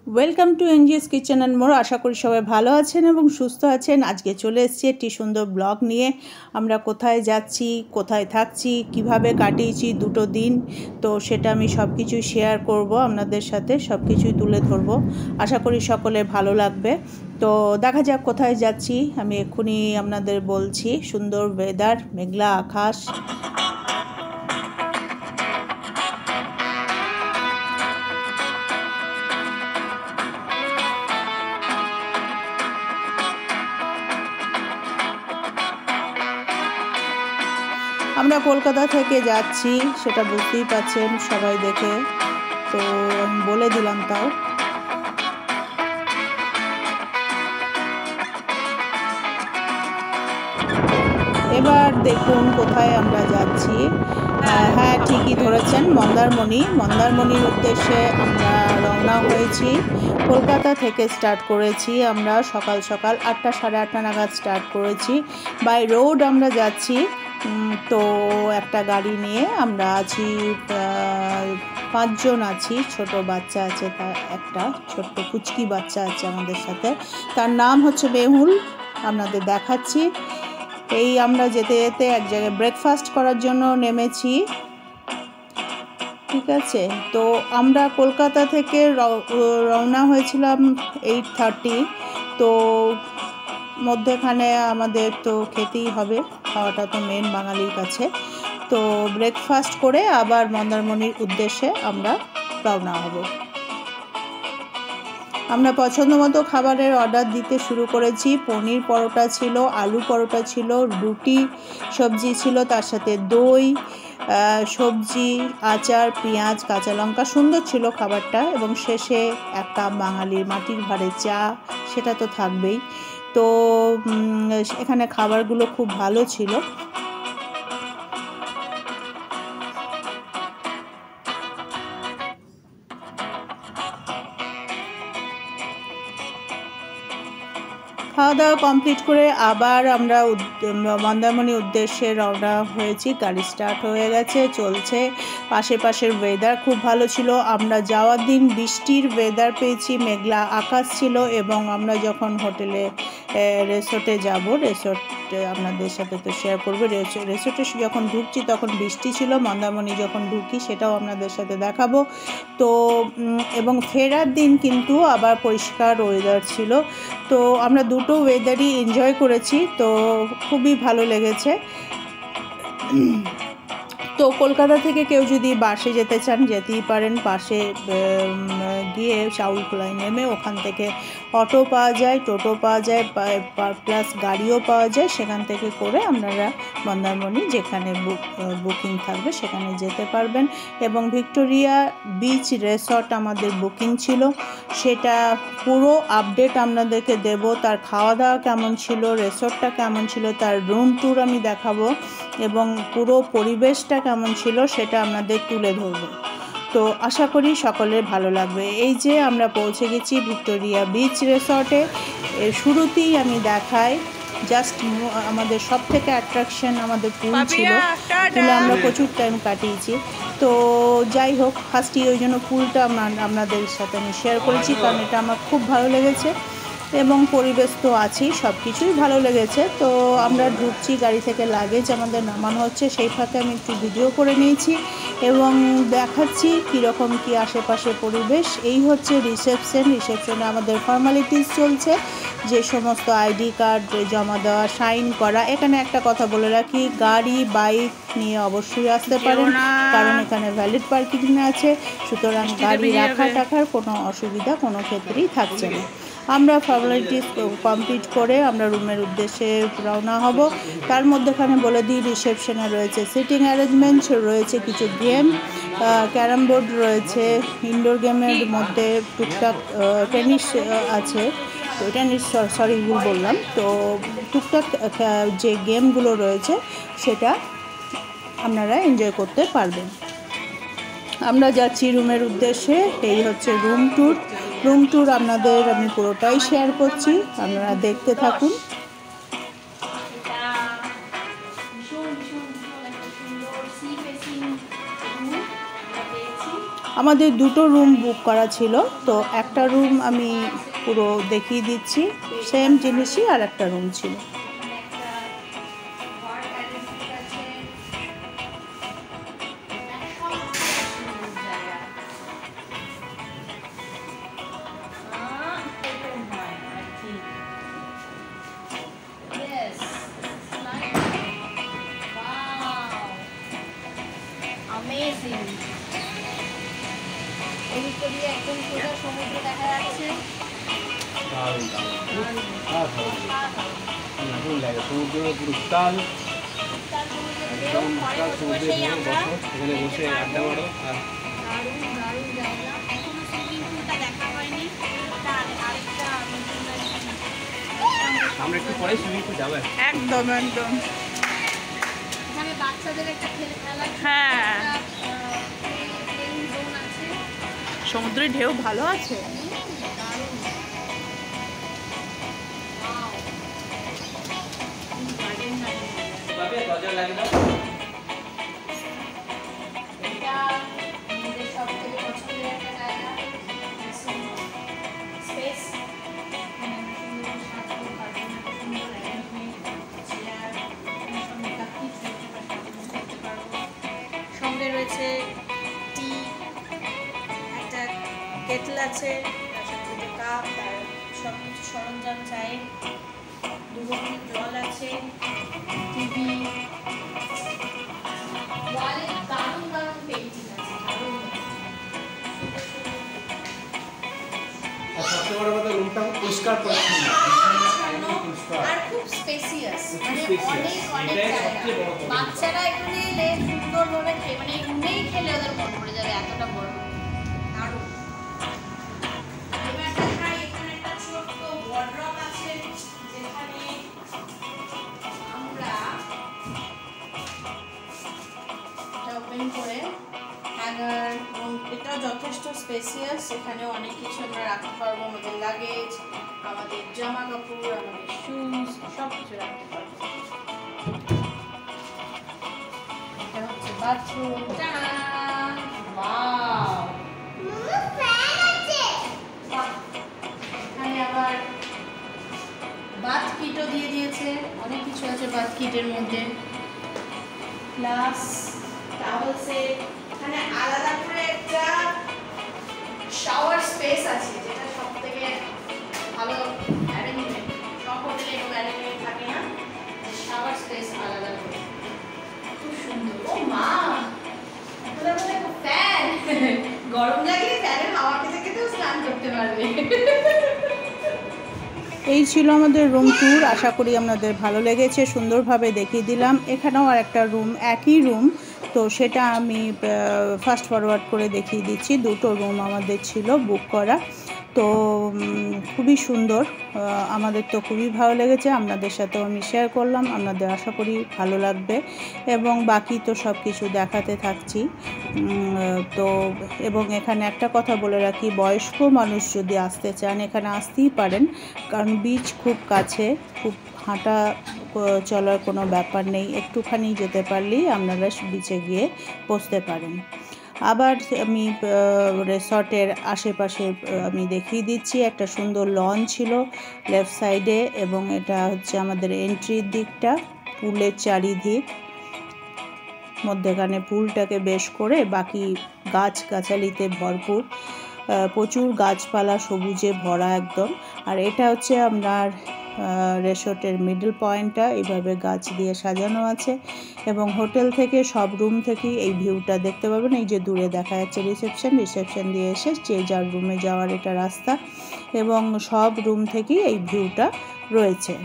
Welcome to NGS kitchen and more. আশা করি সবাই ভালো আছেন এবং সুস্থ আছেন। আজকে চলে এসেছি একটি সুন্দর ব্লগ নিয়ে। আমরা কোথায় যাচ্ছি, কোথায় থাকছি, কিভাবে কাটিয়েছি দুটো দিন, তো সেটা আমি সব কিছুই শেয়ার করব আপনাদের সাথে, সব কিছুই তুলে ধরবো। আশা করি সকলে ভালো লাগবে। তো দেখা যাক কোথায় যাচ্ছি, আমি এক্ষুনি আপনাদের বলছি। সুন্দর ওয়েদার, মেঘলা আকাশ। আমরা কলকাতা থেকে যাচ্ছি, সেটা বুঝতেই পাচ্ছেন সবাই দেখে, তো আমি বলে দিলাম। তাও এবার দেখুন কোথায় আমরা যাচ্ছি। হ্যাঁ, ঠিকই ধরেছেন, মন্দারমণির উদ্দেশ্যে আমরা রওনা হয়েছি। কলকাতা থেকে স্টার্ট করেছি আমরা, সকাল সকাল 8টা সাড়ে 8টা নাগাদ স্টার্ট করেছি। বাই রোড আমরা যাচ্ছি। তো একটা গাড়ি নিয়ে আমরা আছি, 5 জন আছি। ছোট বাচ্চা আছে, তার একটা ছোট্ট কুচকি বাচ্চা আছে আমাদের সাথে, তার নাম হচ্ছে মেহুল। আপনাদের দেখাচ্ছি। এই আমরা যেতে যেতে এক জায়গায় ব্রেকফাস্ট করার জন্য নেমেছি, ঠিক আছে। তো আমরা কলকাতা থেকে রওনা হয়েছিলাম 8:30। তো মধ্যেখানে আমাদের তো খেতেই হবে, খাওয়াটা তো মেন বাঙালির কাছে। তো ব্রেকফাস্ট করে আবার মন্দারমণির উদ্দেশ্যে আমরা রওনা হব। আমরা পছন্দ মতো খাবারের অর্ডার দিতে শুরু করেছি। পনির পরোটা ছিল, আলু পরোটা ছিল, রুটি সবজি ছিল, তার সাথে দই, সবজি, আচার, পেঁয়াজ, কাঁচা লঙ্কা। সুন্দর ছিল খাবারটা। এবং শেষে একটা বাঙালির মাটির ভাঁড়ে চা, সেটা তো থাকবেই। তো এখানে খাবারগুলো খুব ভালো ছিল। খাওয়া দাওয়া কমপ্লিট করে আবার আমরা মন্দারমণির উদ্দেশ্যে রওনা হয়েছি। গাড়ি স্টার্ট হয়ে গেছে, চলছে। পাশের ওয়েদার খুব ভালো ছিল। আমরা যাওয়ার দিন বৃষ্টির ওয়েদার পেয়েছি, মেঘলা আকাশ ছিল। এবং আমরা যখন হোটেলে রিসোর্টে যাব, রিসোর্টে আপনাদের সাথে তো শেয়ার করবো। রিসোর্টে যখন ঢুকছি তখন বৃষ্টি ছিল, মন্দারমণি যখন ঢুকি সেটাও আপনাদের সাথে দেখাবো। তো এবং ফেরার দিন কিন্তু আবার পরিষ্কার ওয়েদার ছিল। তো আমরা দুটো ওয়েদারই এনজয় করেছি, তো খুবই ভালো লেগেছে। তো কলকাতা থেকে কেউ যদি বাসে যেতে চান যেতেই পারেন। পাশে গিয়ে চাউলখোলায় নেমে ওখান থেকে অটো পাওয়া যায়, টোটো পাওয়া যায়, প্লাস গাড়িও পাওয়া যায়। সেখান থেকে করে আপনারা মন্দারমণি যেখানে বুকিং থাকবে সেখানে যেতে পারবেন। এবং ভিক্টোরিয়া বিচ রিসর্ট আমাদের বুকিং ছিল, সেটা পুরো আপডেট আপনাদেরকে দেব। তার খাওয়া দাওয়া কেমন ছিল, রিসর্টটা কেমন ছিল, তার রুম ট্যুর আমি দেখাবো এবং পুরো পরিবেশটা কেমন ছিল সেটা আপনাদের তুলে ধরবো। তো আশা করি সকলের ভালো লাগবে। এই যে আমরা পৌঁছে গেছি ভিক্টোরিয়া বিচ রিসর্টে। এর শুরুতেই আমি দেখাই, জাস্ট আমাদের সব থেকে অ্যাট্রাকশন আমাদের পুল ছিল। পুলে আমরা প্রচুর টাইম কাটিয়েছি। তো যাই হোক, ফার্স্টই ওই জন্য পুলটা আপনাদের সাথে আমি শেয়ার করেছি, কারণ এটা আমার খুব ভালো লেগেছে। এবং পরিবেশ তো আছেই, সব কিছুই ভালো লেগেছে। তো আমরা ঢুকছি, গাড়ি থেকে লাগেজ আমাদের নামানো হচ্ছে, সেই ফাঁকে আমি একটু ভিডিও করে নিয়েছি এবং দেখাচ্ছি কীরকম কী আশেপাশে পরিবেশ। এই হচ্ছে রিসেপশনে আমাদের ফর্মালিটিস চলছে, যে সমস্ত আইডি কার্ড জমা দেওয়া, সাইন করা। এখানে একটা কথা বলে রাখি, গাড়ি বাইক নিয়ে অবশ্যই আসতে পারেন, কারণ এখানে ভ্যালিড পার্কিং আছে। সুতরাং গাড়ি রাখার কোনো অসুবিধা কোনো ক্ষেত্রেই থাকছে না। আমরা ফর্মালিটিস কমপ্লিট করে আমরা রুমের উদ্দেশ্যে রওনা হব। তার মধ্যেখানে বলে দিই, রিসেপশনে রয়েছে সিটিং অ্যারেঞ্জমেন্ট, রয়েছে কিছু গেম, ক্যারাম বোর্ড রয়েছে, ইনডোর গেমের মধ্যে টুকটাক টেনিস আছে। তো টেনিস, সরি ভুল বললাম। তো টুকটাক যে গেমগুলো রয়েছে সেটা আপনারা এনজয় করতে পারবেন। আমরা যাচ্ছি রুমের উদ্দেশ্যে। এই হচ্ছে রুম ট্যুর আপনাদের আমি পুরোটাই শেয়ার করছি, আপনারা দেখতে থাকুন। আমাদের দুটো রুম বুক করা ছিল, তো একটা রুম আমি পুরো দেখিয়ে দিচ্ছি, সেম জিনিসই আর একটা রুম ছিল। একদম সোজা সমুদ্র দেখা যাচ্ছে। সমুদ্রের পুরো উত্তাল, একদম উত্তাল সমুদ্রের ঢেউ, বসো এখানে বসে আড্ডা মারো। আর দারুণ দারুণ জায়গা। এখনো সুইমিং পুলটা দেখা হয়নি, আরেকটা আমরা একটু পরে সুইমিং পুল যাবো। একদম একদম। এখানে বাচ্চাদের একটা খেলা, হ্যাঁ, জোন আছে। সমুদ্রের ঢেউ ভালো আছে। সঙ্গে রয়েছে টি, একটা কেটল আছে, তার সাথে দুটো কাপ, তার সব কিছু সরঞ্জাম চায়ের, দু বোতল জল আছে, টিভি, ওয়ালে দারুণ দারুণ পেন্টিং আছে, দারুণ। আর সবচেয়ে বড় কথা, রুমটা পরিষ্কার পরিচ্ছন্ন আর খুব স্পেসিয়াস, মানে অনেক অনেক জায়গা। বাচ্চারা এখানে এলে সুন্দরভাবে খেয়ে, মানে রুমেই খেলে ওদের মন পড়ে যাবে, এতটা বড়। দারুণ। এবার দেখাই, এখানে একটা ছোট্ট ওয়ার্ড্রপ আছে, যেখানে আমরা ওপেন করে হ্যাঙ্গার, এবং এটাও যথেষ্ট স্পেসিয়াস। এখানে অনেক কিছু আমরা রাখতে পারবো, আমাদের লাগেজ, আমাদের জামা কাপড়, আমাদের শুজ, সব কিছু রাখতে পারবো। এটা হচ্ছে বাথরুম। ওয়াও, এখানে আবার বাথ কিটও দিয়ে দিয়েছে, অনেক কিছু আছে বাথ কিটের মধ্যে, প্লাস টাওয়েল সেট। এখানে আলাদা করে একটা শাওয়ার স্পেস আছে, যেটা সব থেকে ভালো অ্যারেঞ্জমেন্ট। সব হোটেলে এরকম অ্যারেঞ্জমেন্ট থাকে না, শাওয়ার স্পেস আলাদা করে, খুব সুন্দর। ও মা, আপনার মনে একটা ফ্যান, গরম লাগলে ফ্যানের হাওয়া খেতে খেতেও স্নান করতে পারবে। এই ছিল আমাদের রুম ট্যুর। আশা করি আপনাদের ভালো লেগেছে, সুন্দরভাবে দেখিয়ে দিলাম। এখানেও আর একটা রুম, একই রুম, তো সেটা আমি ফাস্ট ফরওয়ার্ড করে দেখিয়ে দিচ্ছি। দুটো রুম আমাদের ছিল বুক করা, তো খুবই সুন্দর, আমাদের তো খুবই ভালো লেগেছে। আপনাদের সাথেও আমি শেয়ার করলাম, আপনাদের আশা করি ভালো লাগবে, এবং বাকি তো সব কিছু দেখাতে থাকছি। তো এবং এখানে একটা কথা বলে রাখি, বয়স্ক মানুষ যদি আসতে চান এখানে আসতেই পারেন, কারণ বিচ খুব কাছে, খুব হাঁটা চলার কোনো ব্যাপার নেই, একটুখানি যেতে পারলেই আপনারা বিচে গিয়ে বসতে পারেন। আবার আমি রিসর্টের আশেপাশে আমি দেখিয়ে দিচ্ছি, একটা সুন্দর লন ছিল লেফট সাইডে, এবং এটা হচ্ছে আমাদের এন্ট্রির দিকটা, পুলের চারিদিক, মধ্যেখানে পুলটাকে বেশ করে, বাকি গাছগাছালিতে ভরপুর, প্রচুর গাছপালা সবুজে ভরা একদম। আর এটা হচ্ছে আপনার রিসর্টের মিডল পয়েন্টটা, এইভাবে গাছ দিয়ে সাজানো আছে, এবং হোটেল থেকে সব রুম থেকেই এই ভিউটা দেখতে পাবেন। এই যে দূরে দেখা যাচ্ছে রিসেপশন দিয়ে এসে যে যার রুমে যাওয়ার এটা রাস্তা, এবং সব রুম থেকেই এই ভিউটা রয়েছে।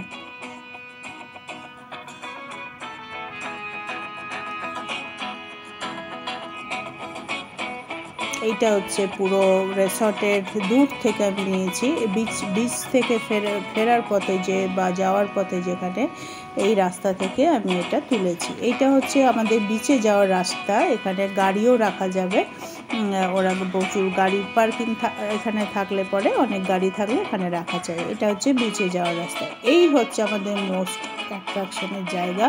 এইটা হচ্ছে পুরো রিসর্টের দূর থেকে আমি নিয়েছি, বিচ থেকে ফেরার পথে যে বা যাওয়ার পথে যেখানে, এই রাস্তা থেকে আমি এটা তুলেছি। এইটা হচ্ছে আমাদের বিচে যাওয়ার রাস্তা, এখানে গাড়িও রাখা যাবে, ওরা প্রচুর গাড়ি পার্কিং এখানে থাকলে পরে, অনেক গাড়ি থাকলে এখানে রাখা যায়। এটা হচ্ছে বিচে যাওয়ার রাস্তা। এই হচ্ছে আমাদের মোস্ট অ্যাট্রাকশনের জায়গা।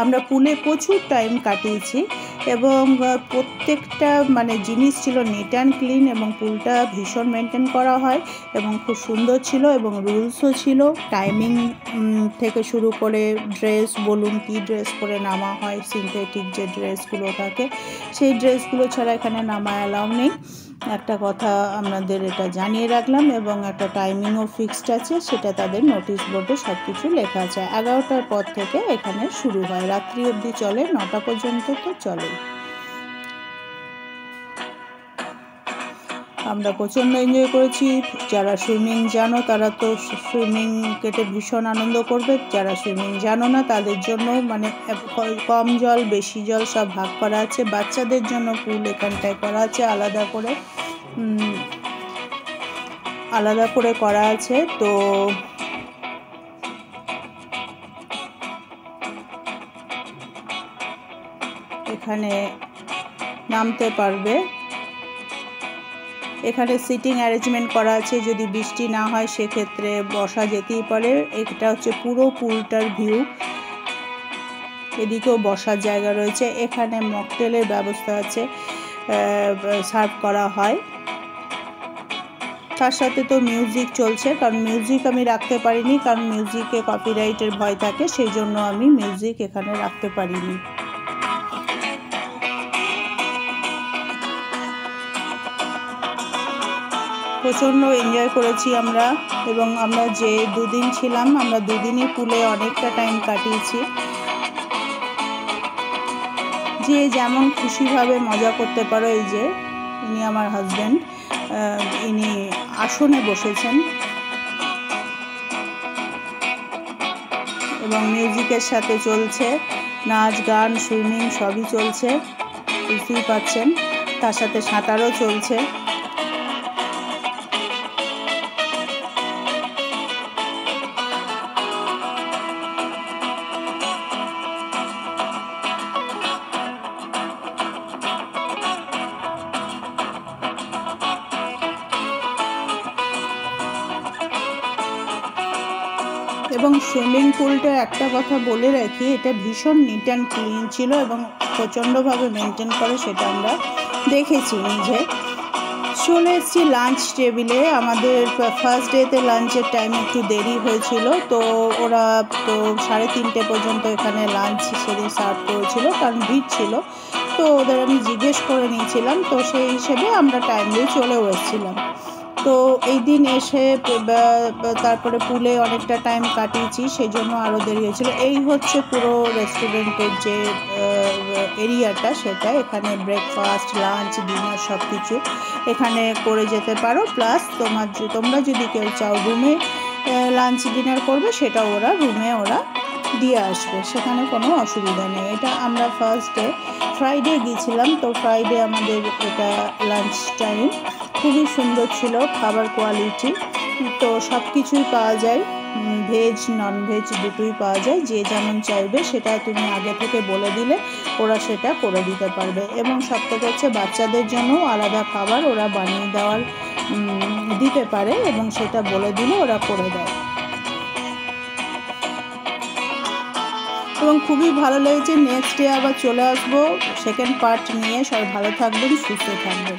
আমরা পুলে প্রচুর টাইম কাটিয়েছি, এবং প্রত্যেকটা মানে জিনিস ছিল নিট অ্যান্ড ক্লিন, এবং পুলটা ভীষণ মেনটেন করা হয় এবং খুব সুন্দর ছিল, এবং রুলসও ছিল টাইমিং থেকে শুরু করে ড্রেস বলুন, কী ড্রেস পরে নামা হয়, সিনথেটিক যে ড্রেসগুলো থাকে সেই ড্রেসগুলো ছাড়া এখানে নামা অ্যালাউ নেই। একটা কথা আপনাদের এটা জানিয়ে রাখলাম, এবং একটা টাইমিংও ফিক্সড আছে, সেটা তাদের নোটিশ বোর্ডে সব কিছু লেখা আছে। 11টার পর থেকে এখানে শুরু হয়, রাত্রি অবধি চলে, 9টা পর্যন্ত তো চলেই। আমরা প্রচণ্ড এনজয় করেছি। যারা সুইমিং জানো তারা তো সুইমিং কেটে ভীষণ আনন্দ করবে, যারা সুইমিং জানো না তাদের জন্য মানে কম জল বেশি জল সব ভাগ করা আছে। বাচ্চাদের জন্য পুল এখানটায় করা আছে আলাদা করে করা আছে। তো এখানে নামতে পারবে। এখানে সিটিং অ্যারেঞ্জমেন্ট করা আছে, যদি বৃষ্টি না হয় সেক্ষেত্রে বসা যেতেই পারে। এটা হচ্ছে পুরো পুলটার ভিউ, এদিকেও বসার জায়গা রয়েছে। এখানে মকটেলের ব্যবস্থা আছে, সার্ভ করা হয়। তার সাথে তো মিউজিক চলছে, কারণ মিউজিক আমি রাখতে পারিনি, কারণ মিউজিকে কপিরাইটের ভয় থাকে, সেই জন্য আমি মিউজিক এখানে রাখতে পারিনি। প্রচণ্ড এনজয় করেছি আমরা, এবং আমরা যে দুদিন ছিলাম আমরা দুদিনই পুলে অনেকটা টাইম কাটিয়েছি। যে যেমন খুশিভাবে মজা করতে পারো। এই যে ইনি আমার হাজব্যান্ড, ইনি আসনে বসেছেন এবং মিউজিকের সাথে চলছে নাচ গান সুইমিং সবই চলছে, বুঝতেই পাচ্ছেন। তার সাথে সাঁতারও চলছে। এবং সুইমিং পুলটা একটা কথা বলে রাখি, এটা ভীষণ নিট অ্যান্ড ক্লিন ছিল এবং প্রচণ্ডভাবে মেনটেন করে, সেটা আমরা দেখেছি নিজে। চলে এসেছি লাঞ্চ টেবিলে। আমাদের ফার্স্ট ডেতে লাঞ্চের টাইম একটু দেরি হয়েছিল, তো ওরা তো 3:30 পর্যন্ত এখানে লাঞ্চ সেদিন সার্ভ করেছিল, কারণ ভিড় ছিল। তো ওদের আমি জিজ্ঞেস করে নিয়েছিলাম, তো সেই হিসেবে আমরা টাইমলি চলেও এসেছিলাম। তো এই দিন এসে তারপরে পুলে অনেকটা টাইম কাটিয়েছি, সেই জন্য আরও দেরি হয়েছিল। এই হচ্ছে পুরো রেস্টুরেন্টের যে এরিয়াটা, সেটা এখানে ব্রেকফাস্ট লাঞ্চ ডিনার সব কিছু এখানে করে যেতে পারো। প্লাস তোমরা যদি কেউ চাও রুমে লাঞ্চ ডিনার করবে, সেটা রুমে ওরা দিয়ে আসবে, সেখানে কোনো অসুবিধা নেই। এটা আমরা ফার্স্ট ডে ফ্রাইডে গিয়েছিলাম, তো ফ্রাইডে আমাদের এটা লাঞ্চ টাইম। খুবই সুন্দর ছিল খাবার কোয়ালিটি, তো সব কিছুই পাওয়া যায়, ভেজ ননভেজ দুটোই পাওয়া যায়। যে যেমন চাইবে সেটা তুমি আগে থেকে বলে দিলে ওরা সেটা করে দিতে পারবে। এবং সবথেকে হচ্ছে বাচ্চাদের জন্য আলাদা খাবার ওরা বানিয়ে দিতে পারে, এবং সেটা বলে দিলে ওরা করে দেয়। এবং খুবই ভালো লেগেছে। নেক্সট ডে আবার চলে আসবো সেকেন্ড পার্ট নিয়ে। সবাই ভালো থাকবেন, সুস্থ থাকবেন।